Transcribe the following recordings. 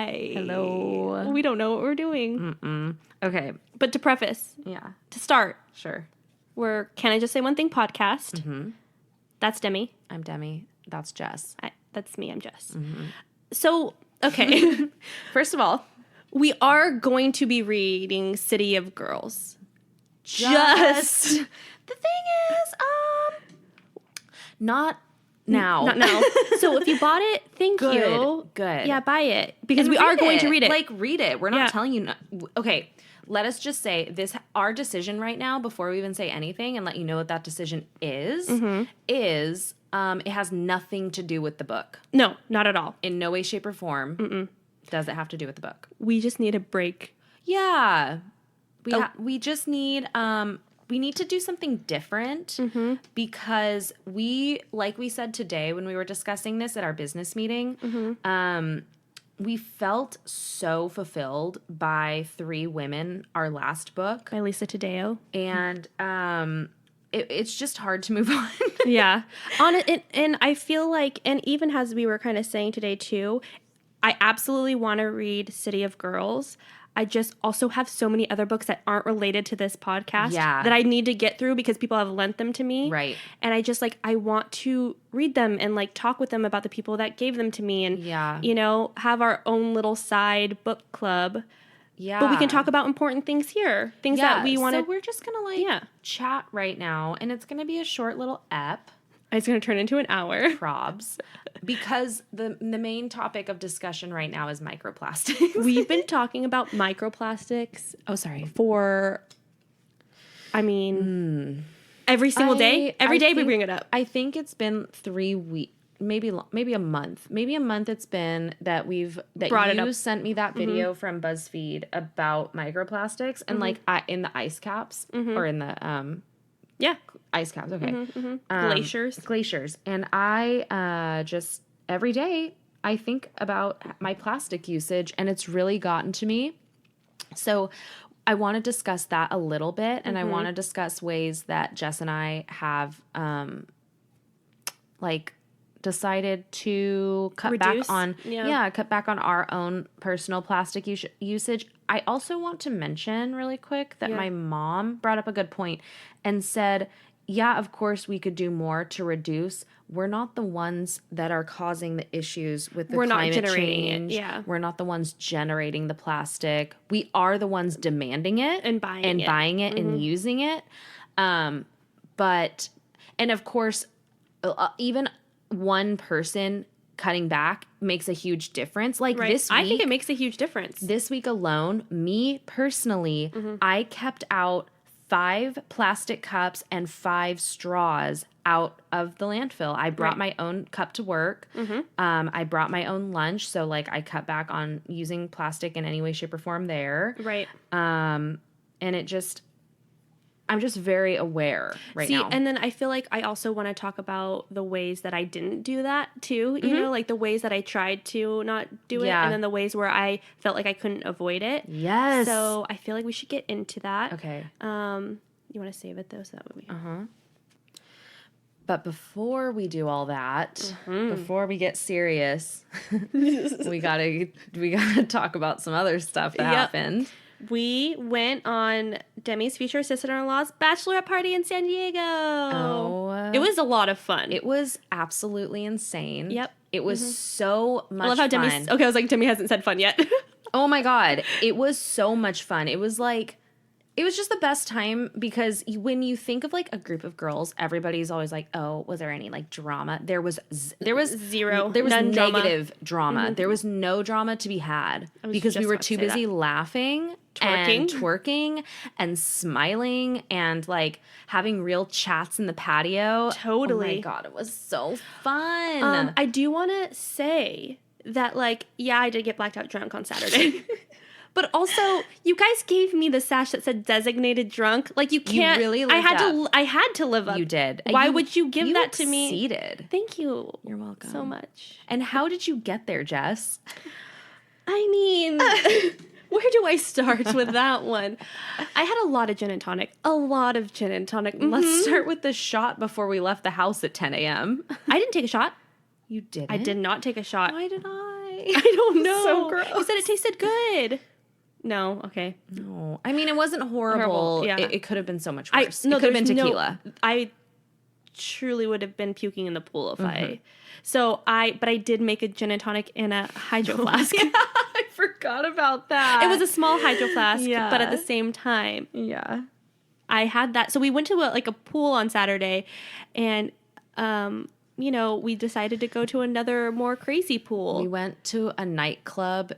Hi. Hello. We don't know what we're doing. Okay. But to preface, to start, Sure. we're Can I Just Say One Thing podcast. Mm-hmm. That's Demi. I'm Demi. That's Jess. That's me. I'm Jess. Mm-hmm. So, okay. First of all, we are going to be reading City of Girls. Just the thing is, not now. Not now. So if you bought it, thank you. Good. Yeah, buy it. Because we are going to read it. Like, read it. We're not telling you. Okay, let us just say this. Our decision right now, before we even say anything, and let you know what that decision is, is it has nothing to do with the book. No, not at all. In no way, shape, or form does it have to do with the book. We just need a break. Yeah. We just need... we need to do something different because like we said today when we were discussing this at our business meeting, we felt so fulfilled by Three Women, our last book. By Lisa Taddeo. And it's just hard to move on. Yeah. And I feel like, and even as we were kind of saying today too, I absolutely want to read City of Girls. I just also have so many other books that aren't related to this podcast that I need to get through because people have lent them to me. Right. And I just I want to read them and talk with them about the people that gave them to me and, have our own little side book club. Yeah. But we can talk about important things here. Things that we want to. So we're just going to chat right now. And it's going to be a short little ep. It's going to turn into an hour. Probs. Because the main topic of discussion right now is microplastics. We've been talking about microplastics. Oh, sorry. Every single day. Every day we bring it up. I think it's been 3 weeks. Maybe a month. Maybe a month it's been that you sent me that video from BuzzFeed about microplastics and in the ice caps or in the ice caps. Okay. Glaciers. And I just every day I think about my plastic usage and it's really gotten to me. So I want to discuss that a little bit and I want to discuss ways that Jess and I have decided to cut back on our own personal plastic usage. I also want to mention really quick that my mom brought up a good point and said, of course we could do more to reduce. We're not the ones that are causing the issues with the climate change. It. We're not the ones generating the plastic. We are the ones demanding it and buying it and using it. And of course, even one person cutting back makes a huge difference. This week, I think it makes a huge difference. This week alone, me personally, I kept out 5 plastic cups and 5 straws out of the landfill. I brought my own cup to work. I brought my own lunch. So I cut back on using plastic in any way, shape, or form there. Right. And I'm just very aware now. And then I feel like I also want to talk about the ways that I didn't do that too. You know, the ways that I tried to not do it and then the ways where I felt like I couldn't avoid it. Yes. So I feel like we should get into that. Okay. You want to save it though so that way we... But before we do all that, before we get serious, we gotta talk about some other stuff that happened. We went on Demi's future sister-in-law's bachelorette party in San Diego. Oh. It was a lot of fun. It was absolutely insane. Yep. It was so much fun. I love how Demi's... Okay, I was like, Demi hasn't said fun yet. Oh my God. It was so much fun. It was just the best time because when you think of a group of girls, everybody's always like, oh, was there any drama? There was zero. There was negative drama. There was no drama to be had because we were too busy laughing, twerking and smiling and having real chats in the patio. Totally. Oh my God, it was so fun. I do want to say that I did get blacked out drunk on Saturday. But also, you guys gave me the sash that said designated drunk. You can't. You really lived I had to live up. You did. Why would you give that to me? You succeeded. Thank you. You're welcome. So much. And how did you get there, Jess? I mean, where do I start with that one? I had a lot of gin and tonic. Let's start with the shot before we left the house at 10 a.m. I didn't take a shot. You didn't? I did not take a shot. Why did I? why? I don't know. So gross. You said it tasted good. No, okay. No. I mean, it wasn't horrible. Yeah. It could have been so much worse. No, it could have been there's tequila. I truly would have been puking in the pool if but I did make a gin and tonic in a hydro flask. Yeah, I forgot about that. It was a small hydro flask, Yeah. but at the same time, Yeah. I had that. So we went to a pool on Saturday, and we decided to go to another more crazy pool. We went to a nightclub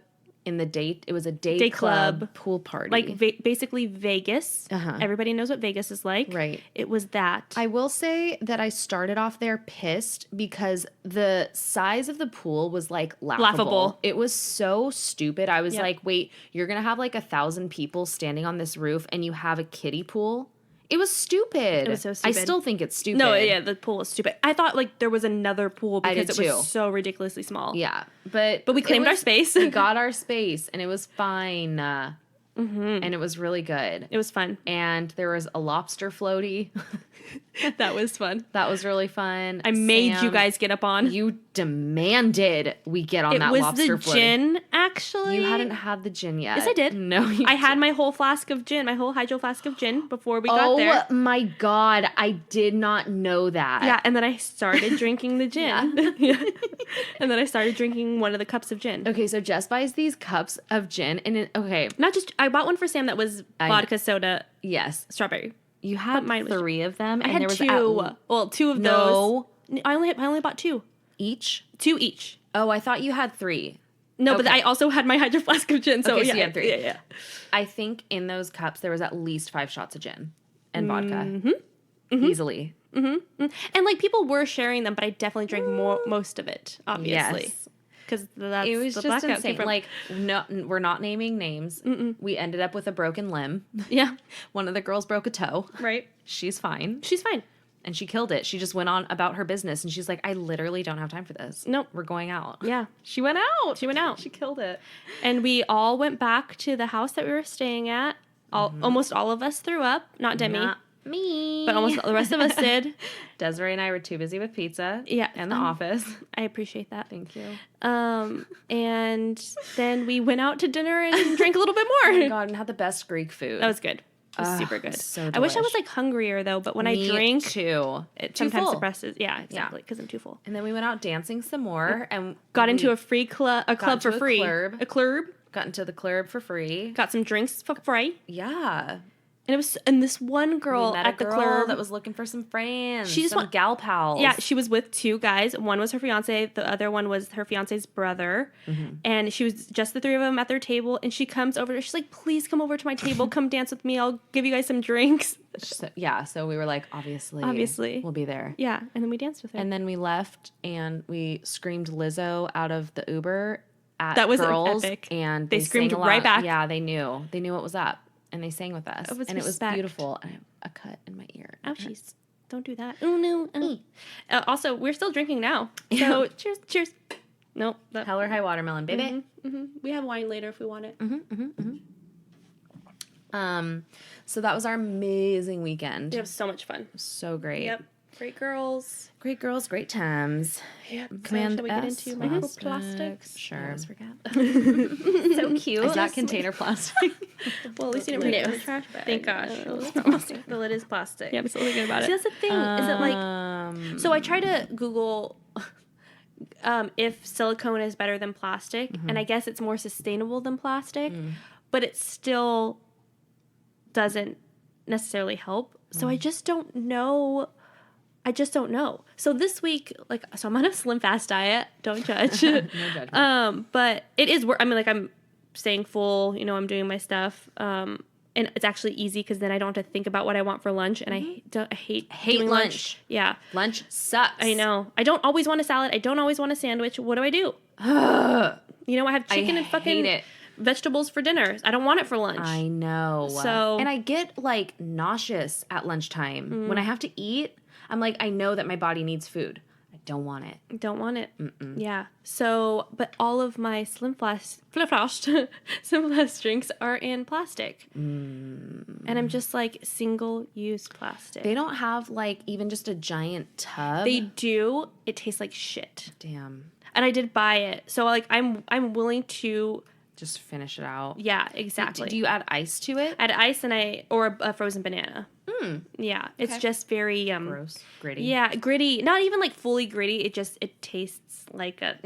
it was a day club pool party. Like basically Vegas. Everybody knows what Vegas is like. Right. It was that. I will say that I started off there pissed because the size of the pool was like laughable. It was so stupid. I was like, wait, you're going to have like 1,000 people standing on this roof and you have a kiddie pool? It was stupid. It was so stupid. I still think it's stupid. No, yeah, the pool was stupid. I thought like there was another pool because it was too. so ridiculously small. Yeah, but we claimed our space. We got our space, and it was fine. And it was really good. It was fun. And there was a lobster floaty. That was fun. That was really fun. I made you guys get up on. You demanded we get on that lobster floaty. It was the gin, actually. You hadn't had the gin yet. Yes, I did. No, I had my whole flask of gin, my whole hydro flask of gin before we got there. Oh my God. I did not know that. Yeah, and then I started drinking the gin. Yeah. And then I started drinking one of the cups of gin. Okay, so Jess buys these cups of gin, and not just, I bought one for Sam that was vodka soda. Yes. Strawberry. You had three of them. I had there was two. Two of those. I only bought two. Each? Two each. Oh, I thought you had three. No, but I also had my hydro flask of gin. So, so you had three. Yeah. I think in those cups there was at least 5 shots of gin and vodka. Easily. And like people were sharing them, but I definitely drank most of it, obviously. Yes. Because that's it was the just blackout insane. Like, no, we're not naming names. We ended up with a broken limb. Yeah. One of the girls broke a toe. Right. She's fine. She's fine. And she killed it. She just went on about her business. And she's like, I literally don't have time for this. Nope. We're going out. Yeah. She went out. She killed it. And we all went back to the house that we were staying at. Almost all of us threw up. Not Demi. Not me. But almost the rest of us did. Desiree and I were too busy with pizza. Yeah. And the office. I appreciate that. Thank you. And then we went out to dinner and drank a little bit more. Oh my God, and had the best Greek food. That was good. It was super good. So I wish I delish. was like hungrier though, but when Me I drink, too. it Too sometimes full. suppresses. Yeah, exactly, because I'm too full. And then we went out dancing some more and Got into a club for free. club. A club. Got into the club for free. Got some drinks for free. Yeah. And this one girl We met at the a girl club that was looking for some friends. She just some gal pals. Yeah, she was with two guys. One was her fiance. The other one was her fiance's brother. And she was just the three of them at their table. And she comes over. She's like, please come over to my table. Come dance with me. I'll give you guys some drinks. So we were like, obviously. We'll be there. Yeah, and then we danced with her. And then we left and we screamed Lizzo out of the Uber at That was girls. epic. And They screamed sang along. right back. Yeah, they knew. They knew what was up. And they sang with us. It was and respect. it was beautiful. And I have a cut in my ear. Ouchies. Don't do that. Oh, no. Also, we're still drinking now. So, cheers. Nope. Hell or high watermelon, baby. We have wine later if we want it. So that was our amazing weekend. We have so much fun. So great. Yep. Great girls. Great girls, great times. Yep. Command shall we get into microplastics? Sure. I always forget. So cute. Is that container plastic? Well, at least you didn't bring it in a trash bag. Thank gosh. Well, it is plastic. Yeah, I'm still thinking about it. See, that's the thing. Is it like... So I try to Google if silicone is better than plastic. And I guess it's more sustainable than plastic. But it still doesn't necessarily help. So I just don't know. So this week, so I'm on a slim fast diet. Don't judge. No judgment. But it is work. I mean, I'm staying full. I'm doing my stuff. And it's actually easy because then I don't have to think about what I want for lunch. And I hate doing lunch. Yeah, Lunch sucks. I know. I don't always want a salad. I don't always want a sandwich. What do? I have chicken and fucking vegetables for dinner. I don't want it for lunch. I know. So, and I get nauseous at lunchtime when I have to eat. I'm like, I know that my body needs food. I Don't want it. Don't want it. Mm-mm. Yeah. So, but all of my Slim Flash drinks are in plastic. And I'm just like, single-use plastic. They don't have like even just a giant tub. They do. It tastes like shit. Damn. And I did buy it. So like I'm willing to just finish it out. Yeah, exactly. Do you add ice to it? Add ice or a frozen banana. Yeah, it's just very gross, gritty. Yeah, gritty. Not even like fully gritty. It tastes like a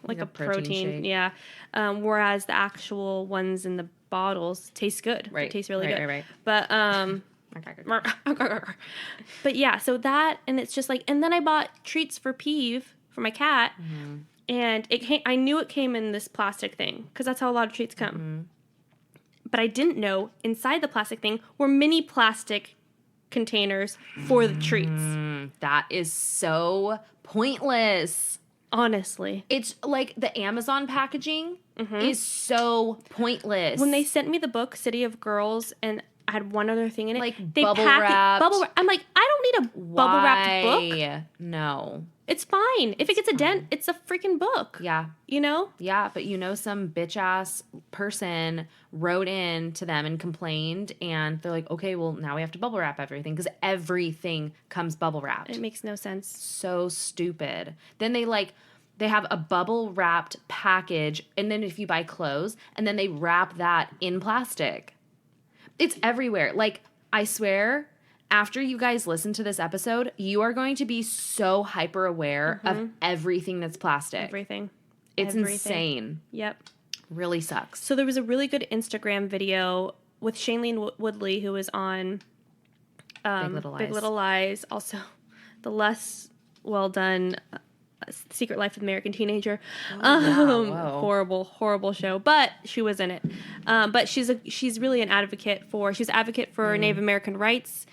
like a protein. Shake. Yeah. Whereas the actual ones in the bottles taste good. Right. It tastes really good. Right. But but yeah, so that, and it's just like, and then I bought treats for Peeve for my cat, and I knew it came in this plastic thing because that's how a lot of treats come. But I didn't know inside the plastic thing were mini plastic containers for the treats. That is so pointless. Honestly. It's like the Amazon packaging is so pointless. When they sent me the book, City of Girls, and I had one other thing in it. Like they bubble wrapped. Bubble wrap. I'm like, I don't need a bubble wrapped book. No. It's fine. If it gets a dent, it's a freaking book. Yeah. You know? Yeah, but some bitch ass person wrote in to them and complained, and they're like, okay, well, now we have to bubble wrap everything because everything comes bubble wrapped. It makes no sense. So stupid. Then they have a bubble wrapped package, and then if you buy clothes, and then they wrap that in plastic. It's everywhere. Like, I swear, after you guys listen to this episode, you are going to be so hyper aware of everything that's plastic. Everything. It's insane. Yep. Really sucks. So there was a really good Instagram video with Shailene Woodley, who was on Big Little Lies. Also, the less well done Secret Life of the American Teenager. Horrible show, but she was in it. But she's really an advocate she's an advocate for Native American rights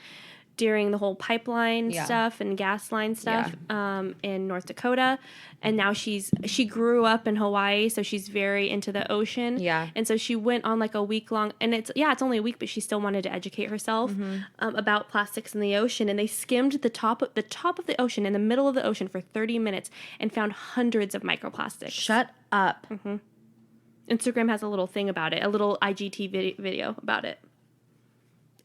during the whole pipeline stuff and gas line stuff in North Dakota. And now she grew up in Hawaii, so she's very into the ocean. Yeah. And so she went on like a week long, and it's only a week, but she still wanted to educate herself about plastics in the ocean. And they skimmed the top of the ocean, in the middle of the ocean, for 30 minutes and found hundreds of microplastics. Shut up. Instagram has a little thing about it, a little IGT video about it.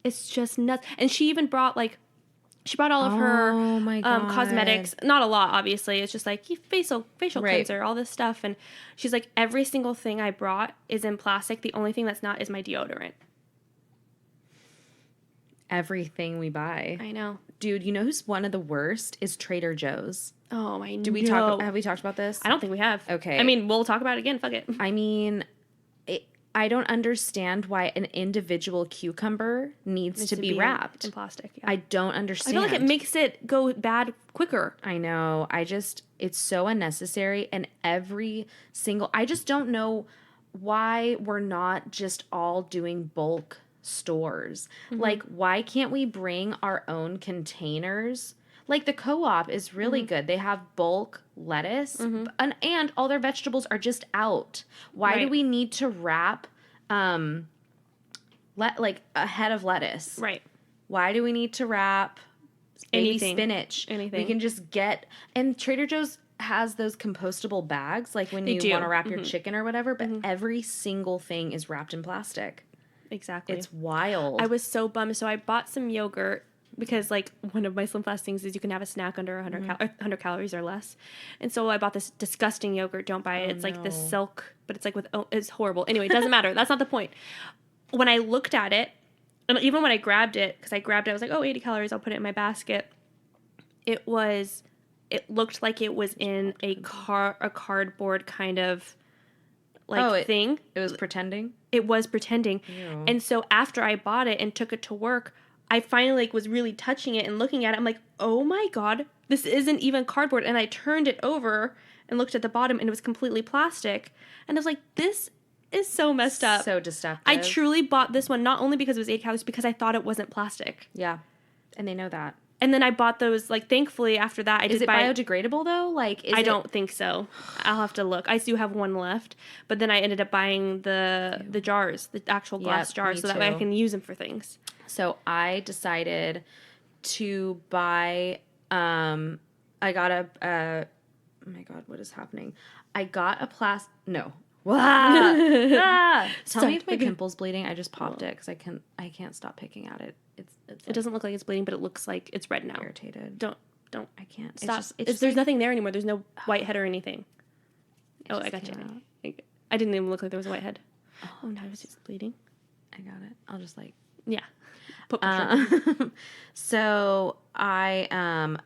It's just nuts. And she even brought all of her cosmetics. Not a lot, obviously. It's just like facial cleanser, all this stuff. And she's like, every single thing I brought is in plastic. The only thing that's not is my deodorant. Everything we buy. I know. Dude, you know who's one of the worst is Trader Joe's. Oh, I know. Have we talked about this? I don't think we have. Okay. I mean, we'll talk about it again. Fuck it. I mean, I don't understand why an individual cucumber needs to be wrapped in plastic. Yeah. I don't understand. I feel like it makes it go bad quicker. I know. It's so unnecessary. And I just don't know why we're not just all doing bulk stores. Like, why can't we bring our own containers? Like, the Co-op is really good. They have bulk lettuce, and all their vegetables are just out. Why do we need to wrap, like, a head of lettuce? Right. Why do we need to wrap baby spinach? Anything. We can just and Trader Joe's has those compostable bags, like when you want to wrap your chicken or whatever, but every single thing is wrapped in plastic. Exactly. It's wild. I was so bummed. So I bought some yogurt because, like, one of my Slim Fast things is you can have a snack under 100 calories or less. And so I bought this disgusting yogurt. Don't buy it. It's like this silk, but it's like it's horrible. Anyway, it doesn't matter. That's not the point. When I looked at it, and even when I grabbed it, I was like, 80 calories. I'll put it in my basket. It looked like it was in a cardboard kind of thing. It was pretending? It was pretending. Ew. And so after I bought it and took it to work, I finally was really touching it and looking at it. I'm like, oh my God, this isn't even cardboard. And I turned it over and looked at the bottom, and it was completely plastic. And I was like, this is so messed up. So deceptive. I truly bought this one not only because it was 8 calories, because I thought it wasn't plastic. Yeah. And they know that. And then I bought those, thankfully after that, Is it biodegradable though? I don't think so. I'll have to look. I do have one left, but then I ended up buying the jars, the actual glass jars, so that way I can use them for things. So I decided to buy I got oh my God, what is happening? I got a no. Ah! Tell me if my pimple's bleeding. I just popped it because I can't stop picking at it. It doesn't look like it's bleeding, but it looks like it's red now. Irritated. Don't. I can't. Stop. There's nothing there anymore. There's no whitehead or anything. Oh, I got you. I didn't even look like there was a whitehead. Oh, now it's just bleeding. I got it. I'll just like. Yeah. Put pressure. So I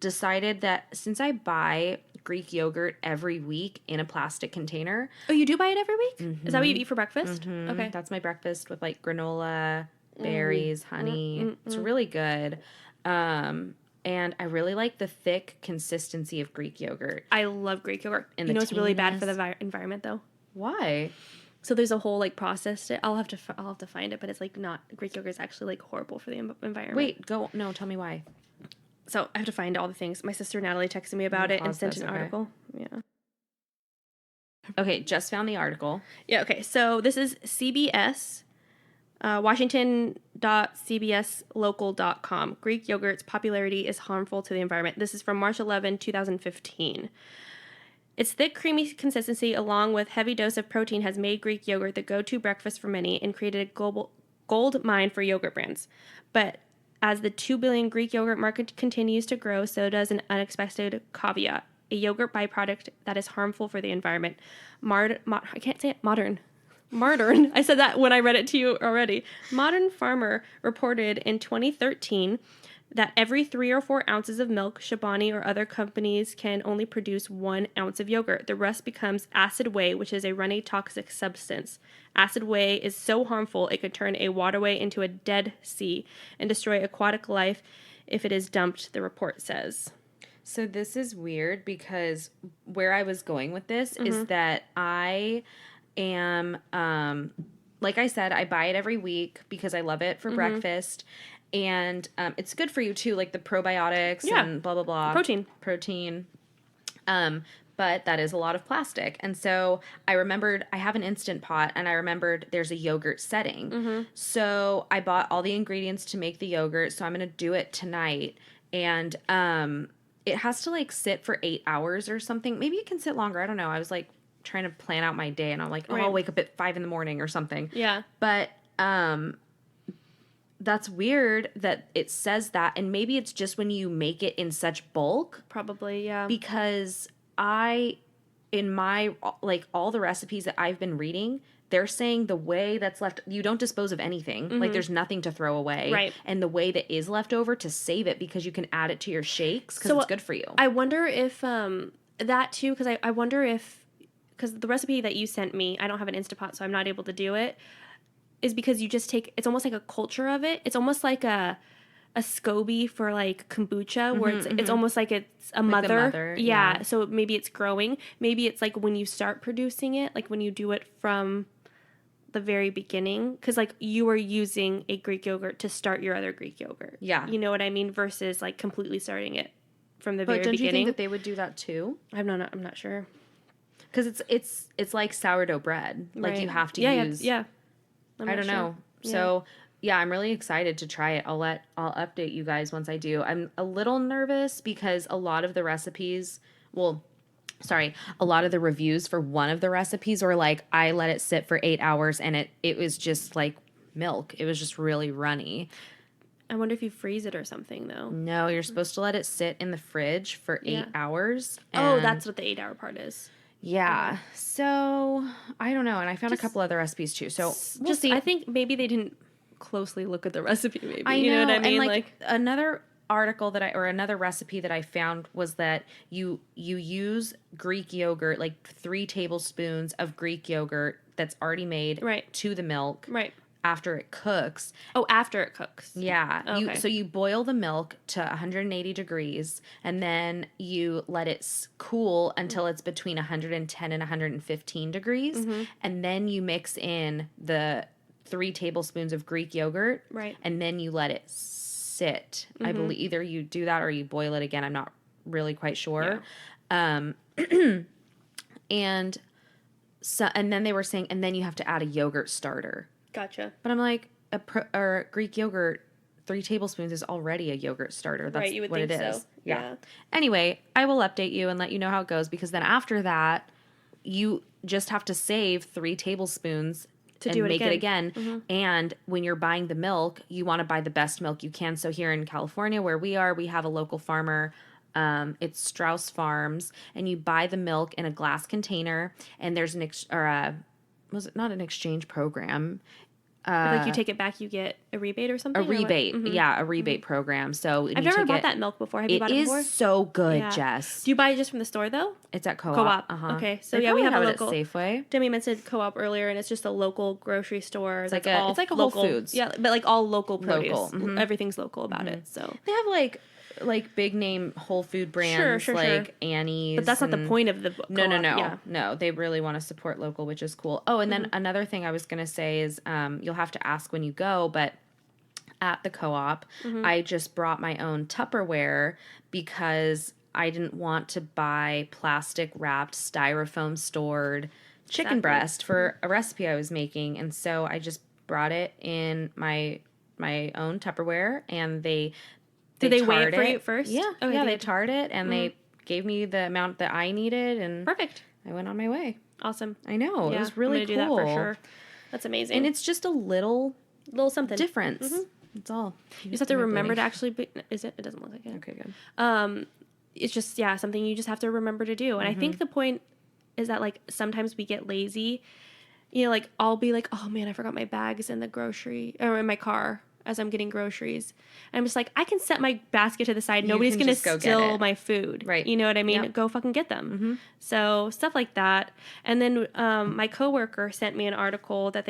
decided that since I buy Greek yogurt every week in a plastic container. Oh, you do buy it every week? Mm-hmm. Is that what you eat for breakfast? Mm-hmm. Okay. That's my breakfast with like granola, berries, honey. It's really good. And I really like the thick consistency of Greek yogurt. I love Greek yogurt. And it's really bad for the environment though. Why? So there's a whole like process to I'll have to find it, but it's like not Greek yogurt is actually like horrible for the environment. Wait, tell me why. So I have to find all the things. My sister Natalie texted me about it and sent an article. Yeah. Okay, just found the article. Yeah, okay. So this is CBS, Washington.cbslocal.com. Greek yogurt's popularity is harmful to the environment. This is from March 11, 2015. Its thick, creamy consistency, along with heavy dose of protein, has made Greek yogurt the go-to breakfast for many and created a global gold mine for yogurt brands. But as the 2 billion Greek yogurt market continues to grow, so does an unexpected caveat: a yogurt byproduct that is harmful for the environment. I can't say it. Modern. I said that when I read it to you already. Modern Farmer reported in 2013 that every 3 or 4 ounces of milk, Chobani or other companies can only produce 1 ounce of yogurt. The rest becomes acid whey, which is a runny toxic substance. Acid whey is so harmful it could turn a waterway into a dead sea and destroy aquatic life if it is dumped, the report says. So this is weird because where I was going with this is that I am, like I said, I buy it every week because I love it for breakfast. And it's good for you too, like the probiotics and blah, blah, blah. Protein. But that is a lot of plastic. And so I remembered I have an Instant Pot and I remembered there's a yogurt setting. So I bought all the ingredients to make the yogurt. So I'm going to do it tonight. And it has to like sit for 8 hours or something. Maybe it can sit longer. I don't know. I was like trying to plan out my day and I'm like, I'll wake up at 5 a.m. or something. Yeah. But that's weird that it says that. And maybe it's just when you make it in such bulk. Probably, yeah. Because in my, like all the recipes that I've been reading, they're saying the whey that's left, you don't dispose of anything. Like there's nothing to throw away. Right. And the whey that is left over, to save it because you can add it to your shakes because it's good for you. I wonder if that too, because I wonder if, because the recipe that you sent me, I don't have an Instapot, so I'm not able to do it, is because you just take, it's almost like a culture of it. It's almost like a SCOBY for like kombucha, where it's almost like it's a like mother. Yeah. So maybe it's growing. Maybe it's like when you start producing it, like when you do it from the very beginning, because like you are using a Greek yogurt to start your other Greek yogurt. Yeah. You know what I mean? Versus like completely starting it from the very beginning. But don't you think that they would do that too? I'm not sure. Because it's like sourdough bread. Like you have to use. Yeah. I don't know. Yeah. So yeah, I'm really excited to try it. I'll update you guys once I do. I'm a little nervous because a lot of the recipes, a lot of the reviews for one of the recipes were like, I let it sit for 8 hours and it was just like milk. It was just really runny. I wonder if you freeze it or something though. No, you're supposed to let it sit in the fridge for 8 hours. Oh, that's what the 8 hour part is. Yeah. So I don't know. And I found a couple other recipes too. So we'll see. I think maybe they didn't closely look at the recipe. Maybe I know, you know what I mean. And like another article another recipe that I found was that you use Greek yogurt, like 3 tablespoons of Greek yogurt that's already made to the milk. Right. After it cooks. Oh, after it cooks. Yeah. Okay. So you boil the milk to 180 degrees and then you let it cool until it's between 110 and 115 degrees. And then you mix in the 3 tablespoons of Greek yogurt. Right. And then you let it sit. I believe either you do that or you boil it again. I'm not really quite sure. Yeah. And then they were saying, and then you have to add a yogurt starter. Gotcha. But I'm like, Greek yogurt 3 tablespoons is already a yogurt starter. That's right, you would what think it is. so. Yeah. Anyway, I will update you and let you know how it goes, because then after that, you just have to save 3 tablespoons to and do it make again. it again. And when you're buying the milk, you want to buy the best milk you can. So here in California, where we are, we have a local farmer. It's Strauss Farms, and you buy the milk in a glass container, and there's was it not an exchange program? Like you take it back, you get a rebate or something? A rebate. Yeah, a rebate program. So I've never bought that milk before. Have you bought it before? It is so good, Yeah. Jess. Do you buy it just from the store, though? It's at Co-op. Co-op. Okay. So, They we probably have a it local. at Safeway. Demi mentioned Co-op earlier, and it's just a local grocery store. It's like a Whole local, Foods. Yeah, but like all local produce. Local. Everything's local about it. So they have like big name whole food brands, sure. Annie's. But that's not the point of the co-op. No. Yeah. No, they really want to support local, which is cool. Oh, and then another thing I was going to say is you'll have to ask when you go, but at the co-op, I just brought my own Tupperware because I didn't want to buy plastic wrapped, styrofoam stored chicken breast for a recipe I was making. And so I just brought it in my own Tupperware, and Did they weigh it for you first? Yeah. Okay, Yeah, they tarred it, and they gave me the amount that I needed, and Perfect. I went on my way. Awesome. I know. Yeah, it was really I'm cool. gonna do that for sure. That's amazing. And it's just a little something difference. That's all. You just have to remember to actually is it? It doesn't look like it. Okay, good. It's just something you just have to remember to do. And I think the point is that like sometimes we get lazy. You know, like I'll be like, oh man, I forgot my bags in the grocery or in my car as I'm getting groceries. And I'm just like, I can set my basket to the side. Nobody's going to steal my food. Right. You know what I mean? Yep. Go fucking get them. So stuff like that. And then my coworker sent me an article that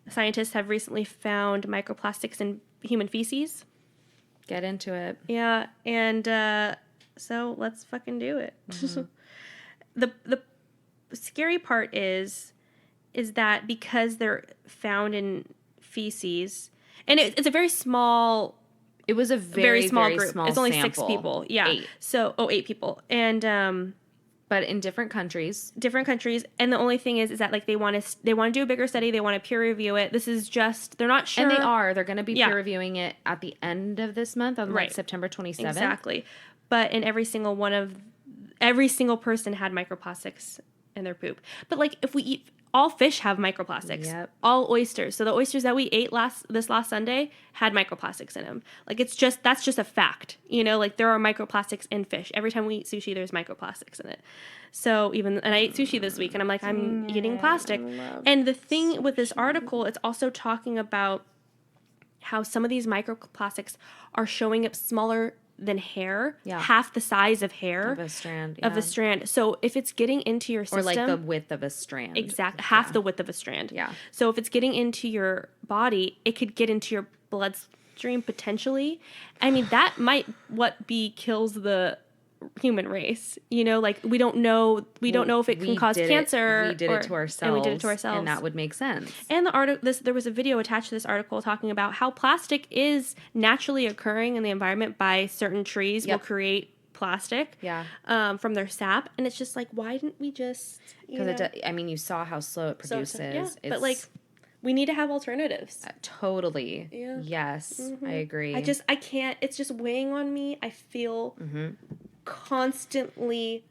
scientists have recently found microplastics in human feces. Get into it. Yeah. And so let's fucking do it. The scary part is that because they're found in feces, and it's a very small. It was a very small group. Small it's only sample. 6 people. Yeah. 8. So 8 people, and but in different countries. And the only thing is that like they want to do a bigger study. They want to peer review it. This is just they're not sure. And they're going to be peer reviewing it at the end of this month on like September 27th. Exactly. But in every single person had microplastics in their poop. But like if we eat, all fish have microplastics. Yep. All oysters. So the oysters that we ate this last Sunday had microplastics in them. Like that's just a fact. You know, like there are microplastics in fish. Every time we eat sushi, there's microplastics in it. So and I ate sushi this week, and I'm like, I'm eating plastic. And the thing with this article, it's also talking about how some of these microplastics are showing up smaller than hair, half the size of hair of a strand. So if it's getting into your system, or like the width of a strand, exactly half the width of a strand. Yeah. So if it's getting into your body, it could get into your bloodstream potentially. I mean, that might kills the human race. You know, like we don't know if it can cause cancer. We did it to ourselves. And we did it to ourselves. And that would make sense. And there was a video attached to this article talking about how plastic is naturally occurring in the environment by certain trees will create plastic from their sap. And it's just like, why didn't we just... Because you saw how slow it produces. But like, we need to have alternatives. Totally. Yeah. Yes, I agree. I can't, it's just weighing on me. I feel constantly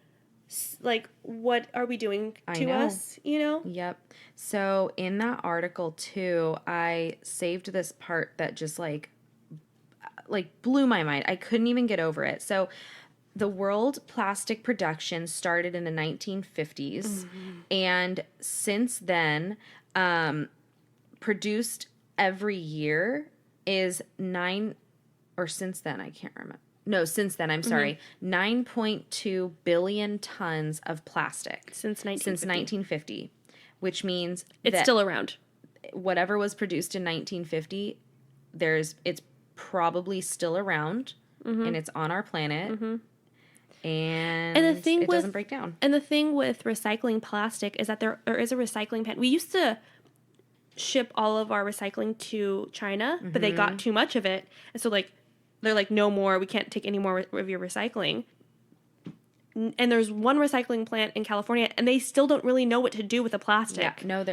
like, what are we doing to us, you know? Yep. So in that article too, I saved this part that just like blew my mind. I couldn't even get over it. So the world plastic production started in the 1950s, and since then, produced every year is since then, I'm sorry, 9.2 billion tons of plastic since 1950, which means it's still around. Whatever was produced in 1950, it's probably still around, and it's on our planet, and it doesn't break down. And the thing with recycling plastic is that there is a recycling plant. We used to ship all of our recycling to China, but they got too much of it, and so like they're like, no more, we can't take any more of your recycling. And there's one recycling plant in California, and they still don't really know what to do with the plastic. Yeah, no,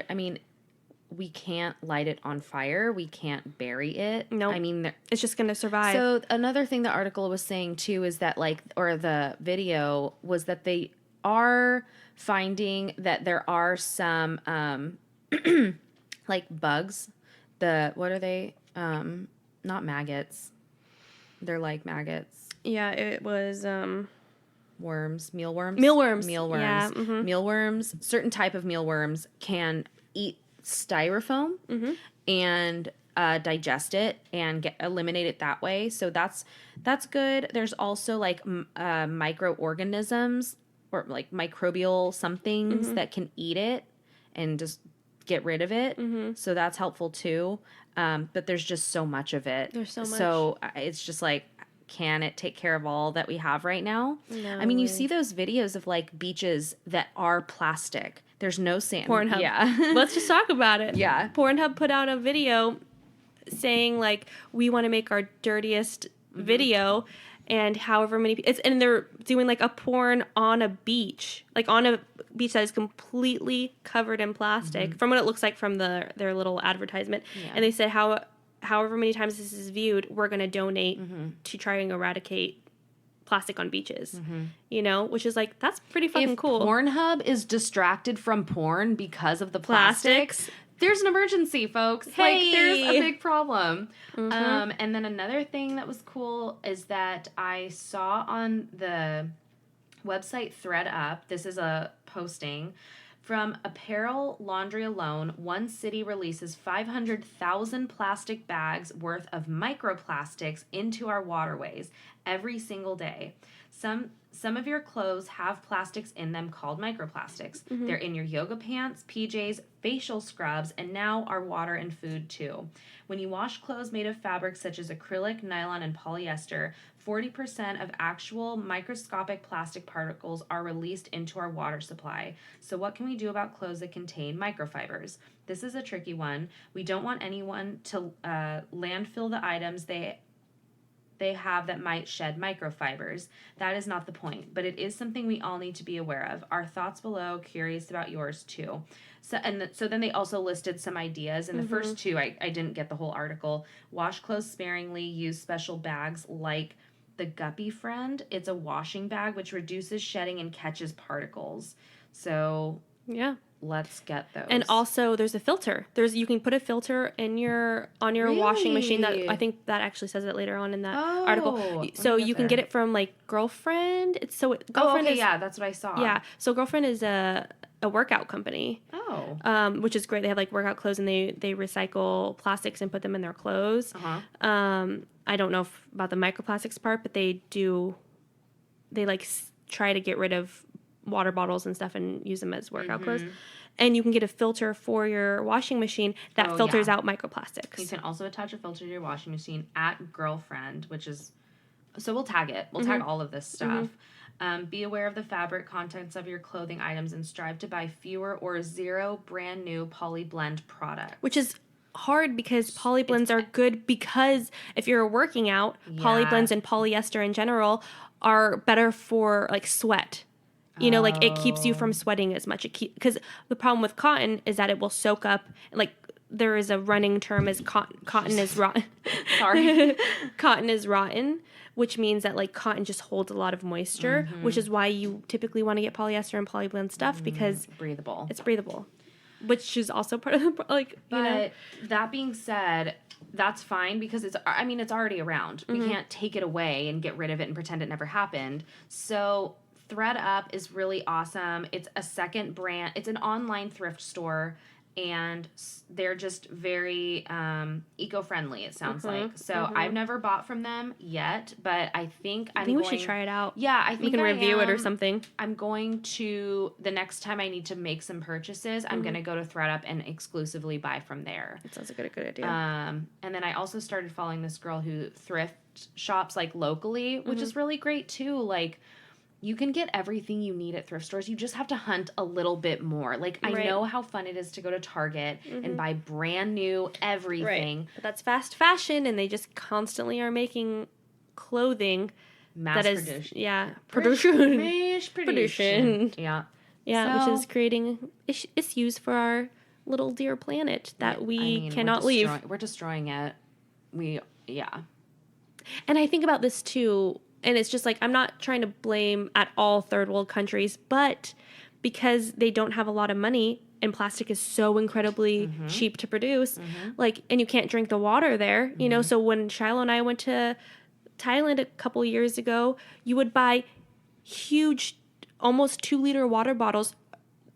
we can't light it on fire. We can't bury it. No, I mean, it's just going to survive. So another thing the article was saying too is that or the video was that they are finding that there are some like bugs. What are they? Not maggots. They're like maggots. Yeah, it was worms, mealworms. Mealworms. Yeah, mm-hmm. Mealworms. Certain type of mealworms can eat styrofoam and digest it and eliminate it that way. So that's good. There's also like microorganisms or like microbial somethings that can eat it and just get rid of it. So that's helpful too. But there's just so much of it. There's so much. So it's just like, can it take care of all that we have right now? No. I mean, you see those videos of like beaches that are plastic. There's no sand. Pornhub. Yeah. Let's just talk about it. Yeah. Pornhub put out a video saying like, we want to make our dirtiest video, and however many and they're doing like a porn on a beach, like on a beach that is completely covered in plastic from what it looks like from their little advertisement. Yeah. And they said however many times this is viewed, we're going to donate to try and eradicate plastic on beaches, you know, which is like, that's pretty fucking cool. Pornhub is distracted from porn because of the plastics. There's an emergency, folks. Hey. Like, there's a big problem. And then another thing that was cool is that I saw on the website ThreadUp, this is a posting, from apparel laundry alone, one city releases 500,000 plastic bags worth of microplastics into our waterways every single day. Some of your clothes have plastics in them called microplastics. They're in your yoga pants, PJs, facial scrubs, and now our water and food too. When you wash clothes made of fabrics such as acrylic, nylon, and polyester, 40% of actual microscopic plastic particles are released into our water supply. So what can we do about clothes that contain microfibers? This is a tricky one. We don't want anyone to landfill the items they have that might shed microfibers. That is not the point, but it is something we all need to be aware of. Our thoughts below, curious about yours too. So then they also listed some ideas. And the first two, I didn't get the whole article. Wash clothes sparingly, use special bags like the Guppy Friend. It's a washing bag which reduces shedding and catches particles. So yeah. Let's get those. And also, there's a filter. You can put a filter on your washing machine. That I think that actually says it later on in that article. So you can get it from like Girlfriend. Girlfriend is, yeah, that's what I saw. Yeah, so Girlfriend is a workout company. Which is great. They have like workout clothes and they recycle plastics and put them in their clothes. I don't know about the microplastics part, but they like try to get rid of water bottles and stuff and use them as workout clothes. And you can get a filter for your washing machine that filters out microplastics. You can also attach a filter to your washing machine at Girlfriend, which is... So we'll tag it. We'll tag all of this stuff. Be aware of the fabric contents of your clothing items and strive to buy fewer or zero brand new polyblend products. Which is hard because polyblends are good because if you're working out, polyblends and polyester in general are better for like sweat. You know, like it keeps you from sweating as much. Because the problem with cotton is that it will soak up. Like there is a running term as cotton is rotten. Sorry, cotton is rotten, which means that like cotton just holds a lot of moisture, which is why you typically want to get polyester and polyblend stuff because breathable. It's breathable, which is also part of the like. But that being said, that's fine because it's already around. We can't take it away and get rid of it and pretend it never happened. So ThreadUp is really awesome. It's a second brand. It's an online thrift store, and they're just very eco-friendly, it sounds like. So I've never bought from them yet, but I think we should try it out. Yeah, I think we can review it or something. I'm going to, the next time I need to make some purchases, I'm going to go to ThreadUp and exclusively buy from there. That sounds like a good idea. And then I also started following this girl who thrift shops like locally, which is really great too. Like, you can get everything you need at thrift stores. You just have to hunt a little bit more. Like, I know how fun it is to go to Target and buy brand new everything. Right. But that's fast fashion, and they just constantly are making clothing mass that is production. Yeah, production. Yeah. Yeah, So, which is creating issues for our little dear planet that we cannot leave. leave. We're destroying it. And I think about this too, and it's just like, I'm not trying to blame at all third world countries, but because they don't have a lot of money and plastic is so incredibly cheap to produce, like, and you can't drink the water there, you know, so when Shiloh and I went to Thailand a couple years ago, you would buy huge, almost 2-liter water bottles,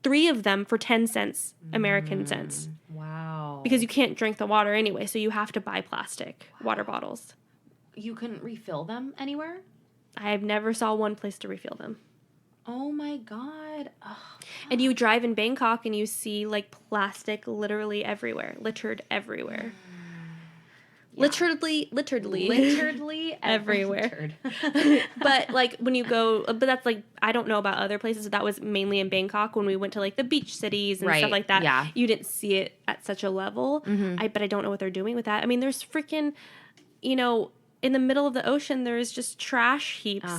3 of them for 10 cents, American cents. Wow. Because you can't drink the water anyway, so you have to buy plastic water bottles. You couldn't refill them anywhere? I've never saw one place to refill them. Oh my God. Ugh. And you drive in Bangkok and you see like plastic literally everywhere, littered everywhere. Yeah. Literally everywhere. But like when you go, but that's like, I don't know about other places. That was mainly in Bangkok when we went to like the beach cities and stuff like that. Yeah. You didn't see it at such a level. But I don't know what they're doing with that. I mean, there's freaking, you know, in the middle of the ocean, there's just trash heaps,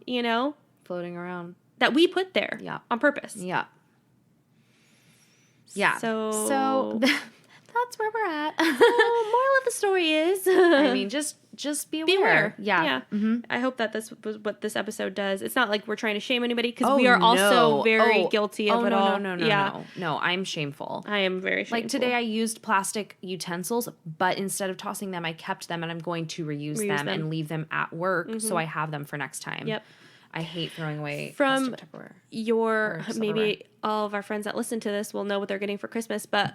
you know, floating around that we put there on purpose. Yeah. Yeah. So that's where we're at. Moral of the story is, I mean, just be aware. Yeah. I hope that this was what this episode does. It's not like we're trying to shame anybody because we are also very guilty of it all. No, I'm shameful. I am very shameful. Like today I used plastic utensils, but instead of tossing them, I kept them and I'm going to reuse them and leave them at work so I have them for next time. Yep. I hate throwing away from Tupperware. Your maybe all of our friends that listen to this will know what they're getting for Christmas, but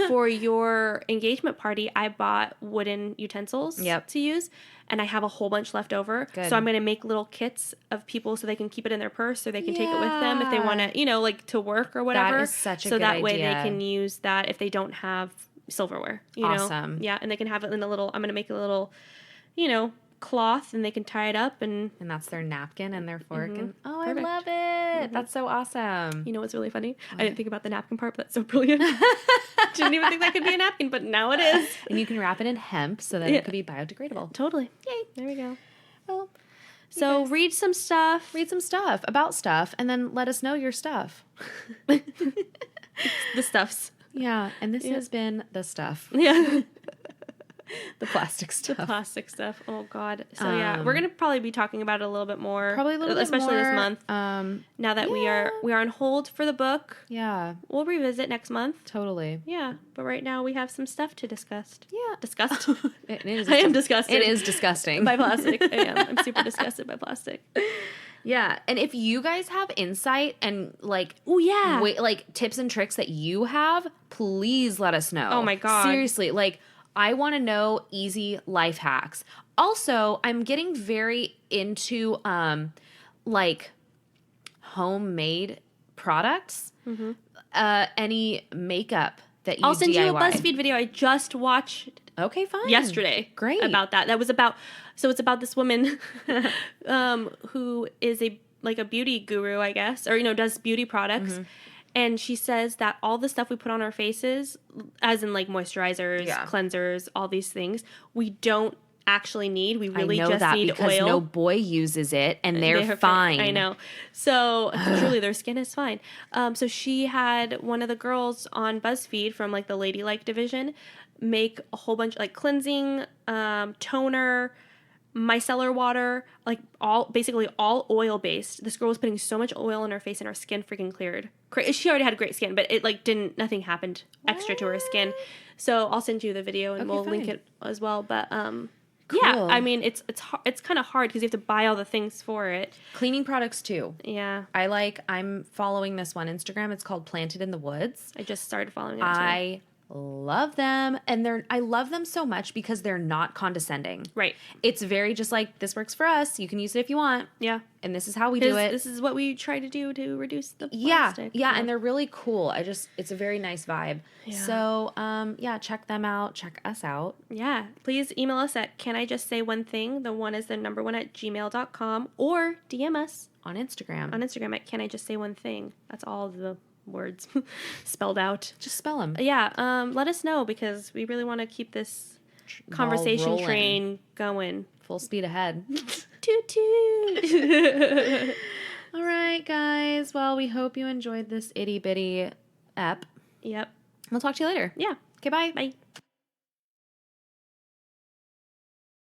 for your engagement party, I bought wooden utensils to use, and I have a whole bunch left over. Good. So I'm going to make little kits of people so they can keep it in their purse or they can take it with them if they want to, you know, like to work or whatever. That is such a so good that way idea. they can use that if they don't have silverware. You Awesome. know? Yeah, and they can have it in a little. I'm going to make a little, you know, cloth and they can tie it up and that's their napkin and their fork and Perfect. I love it. That's so awesome. You know what's really funny? I didn't think about the napkin part, but that's so brilliant. Didn't even think that could be a napkin, but now it is. And you can wrap it in hemp so that it could be biodegradable. Totally. Yay. There we go. Well, so read some stuff about stuff and then let us know your stuff. The stuffs. Yeah, and this has been the stuff. Yeah. The plastic stuff. The plastic stuff. Oh God. So yeah, we're gonna probably be talking about it a little bit more. Probably a little bit especially more. this month. Now that we are on hold for the book. Yeah. We'll revisit next month. Totally. Yeah. But right now we have some stuff to discuss. Yeah. Disgust. It is. I am disgusted. It is disgusting. By plastic. I am. I'm super disgusted by plastic. Yeah. And if you guys have insight and like tips and tricks that you have, please let us know. Oh my God. Seriously, like I want to know easy life hacks. Also, I'm getting very into like homemade products. Any makeup that you I'll send DIY. you a BuzzFeed video I just watched Okay, fine. yesterday. Great. About that. That was about, so it's about this woman who is a beauty guru, I guess, or, you know, does beauty products. And she says that all the stuff we put on our faces, as in like moisturizers, cleansers, all these things, we don't actually need. We really just need because oil. No boy uses it and they're fine. I know. So truly their skin is fine. So she had one of the girls on BuzzFeed from like the Ladylike division make a whole bunch like cleansing, toner, micellar water, like basically all oil based. This girl was putting so much oil in her face and her skin freaking cleared. She already had great skin, but it like nothing happened extra to her skin. So I'll send you the video and we'll link it as well. But Cool. yeah, I mean it's kind of hard because you have to buy all the things for it. Cleaning products too. Yeah. I'm following this one Instagram. It's called Planted in the Woods. I just started following it. I love them, and I love them so much because they're not condescending. Right. It's very just like, this works for us. You can use it if you want. Yeah. And this is how we do it. This is what we try to do to reduce the plastic. Yeah, and they're really cool. It's a very nice vibe. Yeah. So, check them out. Check us out. Yeah. Please email us at canijustsayonething. The one is the number 1 at gmail.com, or DM us On Instagram. at canijustsayonething. That's all the words spelled out. Just spell them. Yeah. Let us know because we really want to keep this conversation train going. Full speed ahead. Toot toot. All right, guys. Well, we hope you enjoyed this itty bitty ep. Yep. We'll talk to you later. Yeah. Okay, bye. Bye.